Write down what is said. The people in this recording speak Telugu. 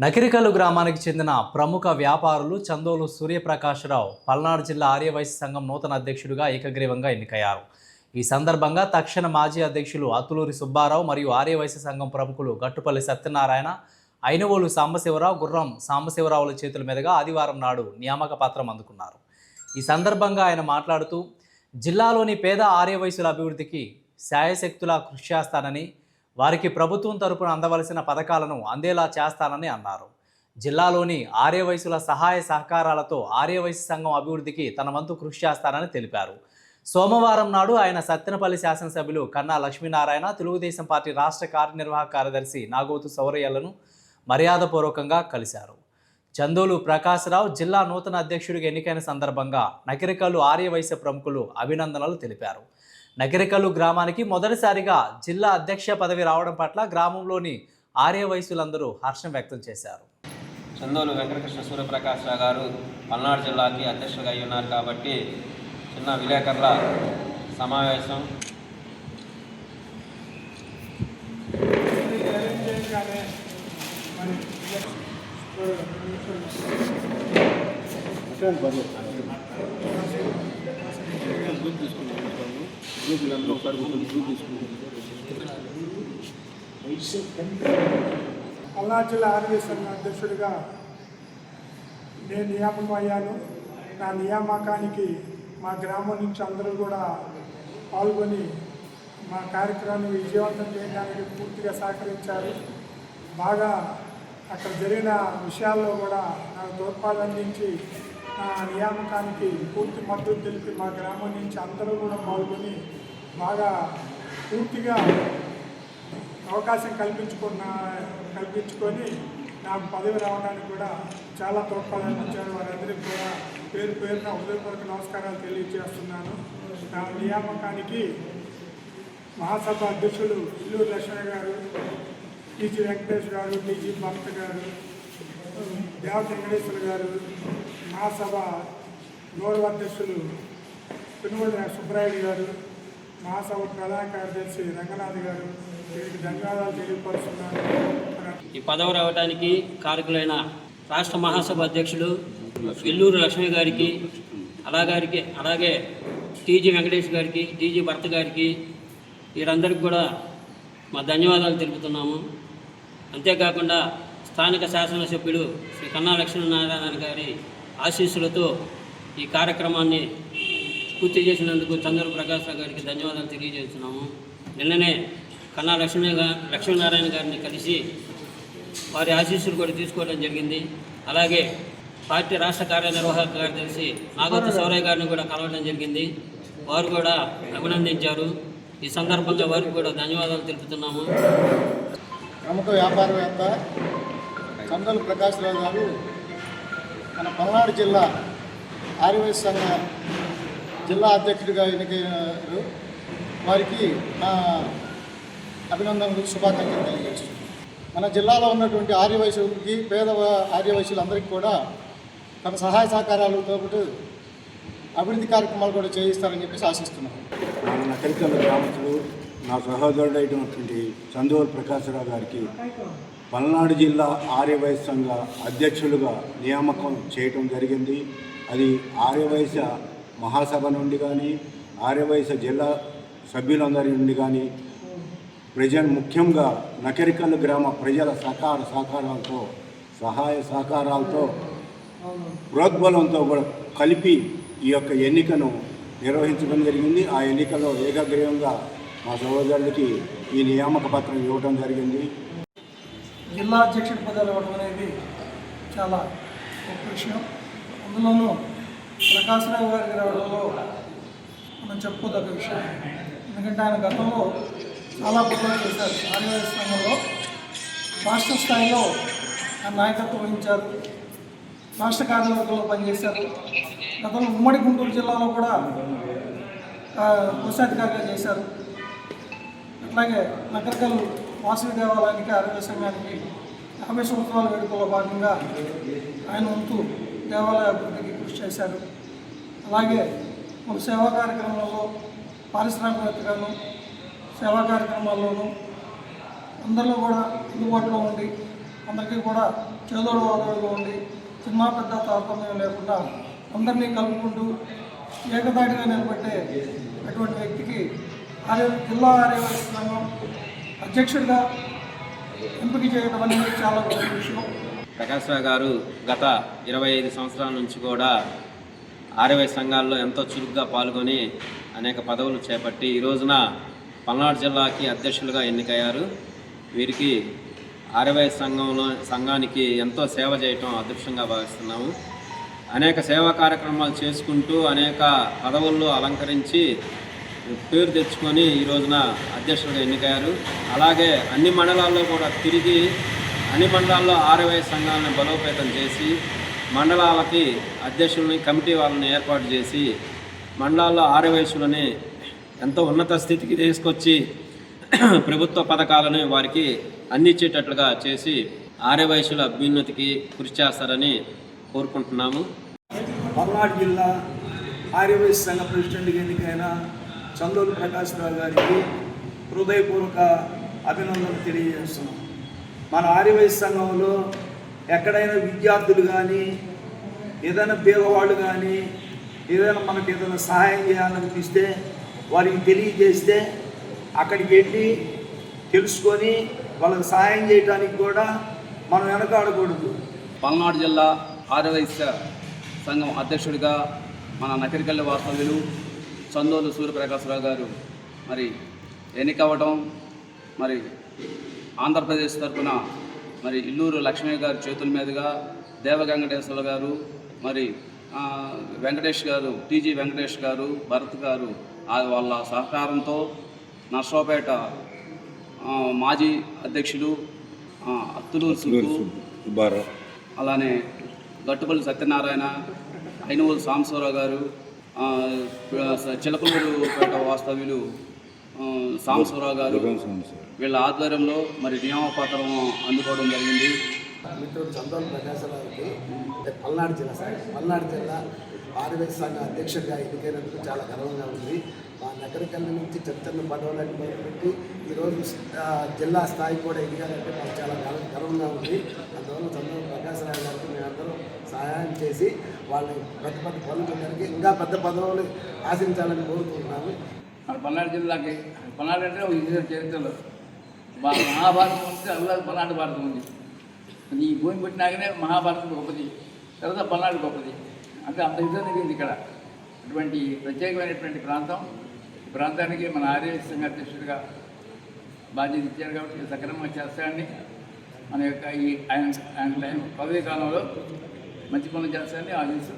నకిరికల్లు గ్రామానికి చెందిన ప్రముఖ వ్యాపారులు చందోలు సూర్యప్రకాశరావు పల్నాడు జిల్లా ఆర్యవైశ్య సంఘం నూతన అధ్యక్షుడిగా ఏకగ్రీవంగా ఎన్నికయ్యారు. ఈ సందర్భంగా తక్షణ మాజీ అధ్యక్షులు అతులూరి సుబ్బారావు మరియు ఆర్యవైశ్య సంఘం ప్రముఖులు గట్టుపల్లి సత్యనారాయణ, ఐనవోలు సాంబశివరావు, గుర్రం సాంబశివరావుల చేతుల మీదుగా ఆదివారం నాడు నియామక పత్రం అందుకున్నారు. ఈ సందర్భంగా ఆయన మాట్లాడుతూ జిల్లాలోని పేద ఆర్యవైశ్యుల అభివృద్ధికి శాయశక్తులా కృషి చేస్తానని, వారికి ప్రభుత్వం తరపున అందవలసిన పథకాలను అందేలా చేస్తానని అన్నారు. జిల్లాలోని ఆర్యవైశ్యుల సహాయ సహకారాలతో ఆర్యవైశ్య సంఘం అభివృద్ధికి తన వంతు కృషి చేస్తానని తెలిపారు. సోమవారం నాడు ఆయన సత్తెనపల్లి శాసనసభ్యులు కన్నా లక్ష్మీనారాయణ, తెలుగుదేశం పార్టీ రాష్ట్ర కార్యనిర్వాహక కార్యదర్శి నాగోతు సౌరయ్యలను మర్యాదపూర్వకంగా కలిశారు. చందోలు ప్రకాశరావు జిల్లా నూతన అధ్యక్షుడిగా ఎన్నికైన సందర్భంగా నకిరికల్లు ఆర్యవైశ్య ప్రముఖులు అభినందనలు తెలిపారు. నకిరికల్లు గ్రామానికి మొదటిసారిగా జిల్లా అధ్యక్ష పదవి రావడం పట్ల గ్రామంలోని ఆర్యవైశ్యులందరూ హర్షం వ్యక్తం చేశారు. చందోలు వెంకటకృష్ణ సూర్యప్రకాశరావు గారు పల్నాడు జిల్లాకి అధ్యక్షుడిగా అయి ఉన్నారు కాబట్టి చిన్న విలేకరుల సమావేశం పల్నాడు జిల్లా ఆర్యవైశ్య సంఘ అధ్యక్షుడిగా నేను నియామకం అయ్యాను. నా నియామకానికి మా గ్రామం నుంచి అందరూ కూడా పాల్గొని మా కార్యక్రమాన్ని విజయవంతం చేయడానికి పూర్తిగా సహకరించారు. బాగా అక్కడ జరిగిన విషయాల్లో కూడా నాకు తోడ్పాటు అందించి నా నియామకానికి పూర్తి మద్దతు తెలిపి మా గ్రామం నుంచి అందరూ కూడా పాల్గొని బాగా పూర్తిగా అవకాశం కల్పించుకొని నాకు పదవి రావడానికి కూడా చాలా తోడ్పాటు అందించారు. వారందరికీ కూడా పేరు పేరున హృదయపూర్వక నమస్కారాలు తెలియజేస్తున్నాను. నా నియామకానికి మహాసభ అధ్యక్షులు ఇల్లూరు లక్ష్మణ్ గారు, టీజీ వెంకటేష్ గారు, టీజీ భక్త గారు, దేవత వెంకటేశ్వర గారు, మహాసభ గౌరవ అధ్యక్షులు పినుగోడు సుబ్బరాయుడు గారు, మహాసభ ప్రధాన కార్యదర్శి రంగనాథ్ గారు, వీరికి ధన్యవాదాలు తెలియపరుస్తున్నాను. ఈ పదవి రావడానికి కారకులైన రాష్ట్ర మహాసభ అధ్యక్షులు ఇల్లూరు లక్ష్మి గారికి, అలాగే టీజీ వెంకటేష్ గారికి, టీజీ భర్త గారికి, వీరందరికీ కూడా మా ధన్యవాదాలు తెలుపుతున్నాము. అంతేకాకుండా స్థానిక శాసనసభ్యులు శ్రీ కన్నా లక్ష్మీనారాయణ గారి ఆశీస్సులతో ఈ కార్యక్రమాన్ని పూర్తి చేసినందుకు చందోలు ప్రకాశరావు గారికి ధన్యవాదాలు తెలియజేస్తున్నాము. నిన్ననే కన్నా లక్ష్మీనారాయణ గారిని కలిసి వారి ఆశీస్సులు కూడా తీసుకోవడం జరిగింది. అలాగే పార్టీ రాష్ట్ర కార్యనిర్వాహక కార్యదర్శి నాగోతు సౌరయ్య గారిని కూడా కలవడం జరిగింది. వారు కూడా అభినందించారు. ఈ సందర్భంగా వారికి కూడా ధన్యవాదాలు తెలుపుతున్నాము. ప్రముఖ వ్యాపారవేత్త చందోలు ప్రకాశరావు గారు మన పల్నాడు జిల్లా ఆర్యవైశ్య సంఘ జిల్లా అధ్యక్షుడిగా ఎన్నికయ్యారు. వారికి నా అభినందనలు, శుభాకాంక్షలు తెలియజేస్తున్నాను. మన జిల్లాలో ఉన్నటువంటి ఆర్యవైశ్యులకి, పేద ఆర్యవైశ్యులందరికీ కూడా తన సహాయ సహకారాలతో పాటు అభివృద్ధి కార్యక్రమాలు కూడా చేయిస్తారని చెప్పేసి ఆశిస్తున్నాను. మన నకిరికల్లు గ్రామస్తులు, నా సహోదరుడు అయినటువంటి చందోలు ప్రకాశరావు గారికి పల్నాడు జిల్లా ఆర్యవైశ్య సంఘ అధ్యక్షులుగా నియామకం చేయటం జరిగింది. అది ఆర్యవైశ్య మహాసభ నుండి కానీ, ఆర్యవైశ్య జిల్లా సభ్యులందరి నుండి కానీ, ముఖ్యంగా నకిరికల్లు గ్రామ ప్రజల సహాయ సహకారాలతో ప్రోద్బలంతో కూడా కలిపి ఈ యొక్క ఎన్నికను నిర్వహించడం జరిగింది. ఆ ఎన్నికలో ఏకగ్రీవంగా మా సహోదరులకి ఈ నియామక పత్రం ఇవ్వడం జరిగింది. జిల్లా అధ్యక్షుడి పదవి ఇవ్వడం అనేది చాలా గొప్ప విషయం. అందులోనూ ప్రకాశరావు గారికి రావడంలో మనం చెప్పుకోదగ్గ విషయం. ఎందుకంటే ఆయన గతంలో చాలా పనులు చేశారు. ఆర్యవైశ్య సంఘంలో రాష్ట్ర స్థాయిలో ఆయన నాయకత్వం వహించారు. రాష్ట్ర కార్యవర్గంలో పనిచేశారు. గతంలో ఉమ్మడి గుంటూరు జిల్లాలో కూడా కోశాధికారిగా చేశారు. అట్లాగే నకిరికల్లు వాసవి దేవాలయానికి, ఆర్యవైశ్య సంఘానికి 50 సంవత్సరాల వేడుకల్లో భాగంగా ఆయన వంతు దేవాలయ అభివృద్ధికి కృషి చేశారు. అలాగే మన సేవా కార్యక్రమాల్లో పారిశ్రామికవేత్తగాను, సేవా కార్యక్రమాల్లోనూ అందరిలో కూడా అందుబాటులో ఉండి అందరికీ కూడా చేదోడు వాదోడుగా ఉండి చిన్న పెద్ద తారతమ్యం లేకుండా అందరినీ కలుపుకుంటూ ఏకదాటిగా నిలబెట్టే అటువంటి వ్యక్తికి జిల్లా ఆర్యవైశ్య సంఘం అధ్యక్షుడిగా ఎంపిక చేయడం అనేది చాలా గొప్ప విషయం. ప్రకాశ్రావు గారు గత 25 సంవత్సరాల నుంచి కూడా ఆర్యవైశ్య సంఘాల్లో ఎంతో చురుగ్గా పాల్గొని అనేక పదవులు చేపట్టి ఈ రోజున పల్నాడు జిల్లాకి అధ్యక్షులుగా ఎన్నికయ్యారు. వీరికి ఆర్యవైశ్య సంఘానికి ఎంతో సేవ చేయటం అదృష్టంగా భావిస్తున్నాము. అనేక సేవా కార్యక్రమాలు చేసుకుంటూ అనేక పదవుల్లో అలంకరించి పేరు తెచ్చుకొని ఈ రోజున అధ్యక్షులుగా ఎన్నికయ్యారు. అలాగే అన్ని మండలాల్లో కూడా తిరిగి అన్ని మండలాల్లో ఆర్యవైశ్య సంఘాలను బలోపేతం చేసి మండలాలకి అధ్యక్షులని కమిటీ వాళ్ళని ఏర్పాటు చేసి మండలాల్లో ఆర్యవైశ్యులని ఎంతో ఉన్నత స్థితికి తీసుకొచ్చి ప్రభుత్వ పథకాలను వారికి అందించేటట్లుగా చేసి ఆర్యవైశ్యుల అభ్యున్నతికి కృషి చేస్తారని కోరుకుంటున్నాము. పల్నాడు జిల్లా ఆర్యవైశ్య సంఘ ప్రెసిడెంట్గా ఎన్నికైన చందోలు ప్రకాశ్రావు గారికి హృదయపూర్వక అభినందనలు తెలియజేస్తున్నాం. మన ఆర్యవైశ్య సంఘంలో ఎక్కడైనా విద్యార్థులు కానీ ఏదైనా పేదవాళ్ళు కానీ ఏదైనా మనకి ఏదైనా సహాయం చేయాలనిపిస్తే వారికి తెలియజేస్తే అక్కడికి వెళ్ళి తెలుసుకొని వాళ్ళకి సహాయం చేయడానికి కూడా మనం వెనకాడకూడదు. పల్నాడు జిల్లా ఆర్యవైశ్య సంఘం అధ్యక్షుడిగా మన నకరికల్లి వాస్తవ్యులు చందోలు సూర్యప్రకాశ్రావు గారు మరి ఎన్నికవ్వడం, మరి ఆంధ్రప్రదేశ్ తరఫున మరి ఇల్లూరు లక్ష్మీ గారి చేతుల మీదుగా దేవ వెంకటేశ్వర గారు, మరి వెంకటేష్ గారు, టీజీ వెంకటేష్ గారు, భరత్ గారు వాళ్ళ సహకారంతో నర్సరావుపేట మాజీ అధ్యక్షులు అత్తులూరు సుబ్బారావు, అలానే గట్టుపల్లి సత్యనారాయణ, ఐనవోలు సాంబశివరావు గారు, చిలకలూరుపేట వాస్తవ్యులు సాంబశివరావు గారు వీళ్ళ ఆధ్వర్యంలో మరి నియామపత్రం అందుకోవడం జరిగింది. మిత్రుడు చందోలు ప్రకాశరావుకి పల్నాడు జిల్లా ఆర్యవైశ్య సంఘ అధ్యక్షుడిగా ఎన్నికైనందుకు చాలా గర్వంగా ఉంది. మా నగరికల్లి నుంచి చిన్న పదవులను మొదలుపెట్టి ఈరోజు జిల్లా స్థాయి కూడా ఎదిగారంటే మాకు చాలా గర్వంగా ఉంది. అందువల్ల చందోలు ప్రకాశరావు గారికి మేమందరం సహాయం చేసి వాళ్ళని పెద్ద పెద్ద పనులు జరిగి ఇంకా పెద్ద పదవులు ఆశించాలని కోరుకుంటున్నాము. మన పల్నాడు జిల్లాకి పల్నాడు అంటే ఒక చరిత్రలో మహాభారతం ఉంటే అల్లా పల్నాడు భారతం ఉంది. ఈ భూమి పుట్టినాకనే మహాభారతం గొప్పది, తర్వాత పల్నాడు గొప్పది. అంటే అంత యుద్ధం జరిగింది ఇక్కడ. అటువంటి ప్రత్యేకమైనటువంటి ప్రాంతానికి మన ఆర్యవైశ్య సంఘ అధ్యక్షుడిగా బాధ్యత ఇచ్చారు కాబట్టి సక్రమంగా చేస్తాడని మన యొక్క ఈ ఆయన పదవీ కాలంలో మంచి పనులు చేస్తాడని ఆశిస్తూ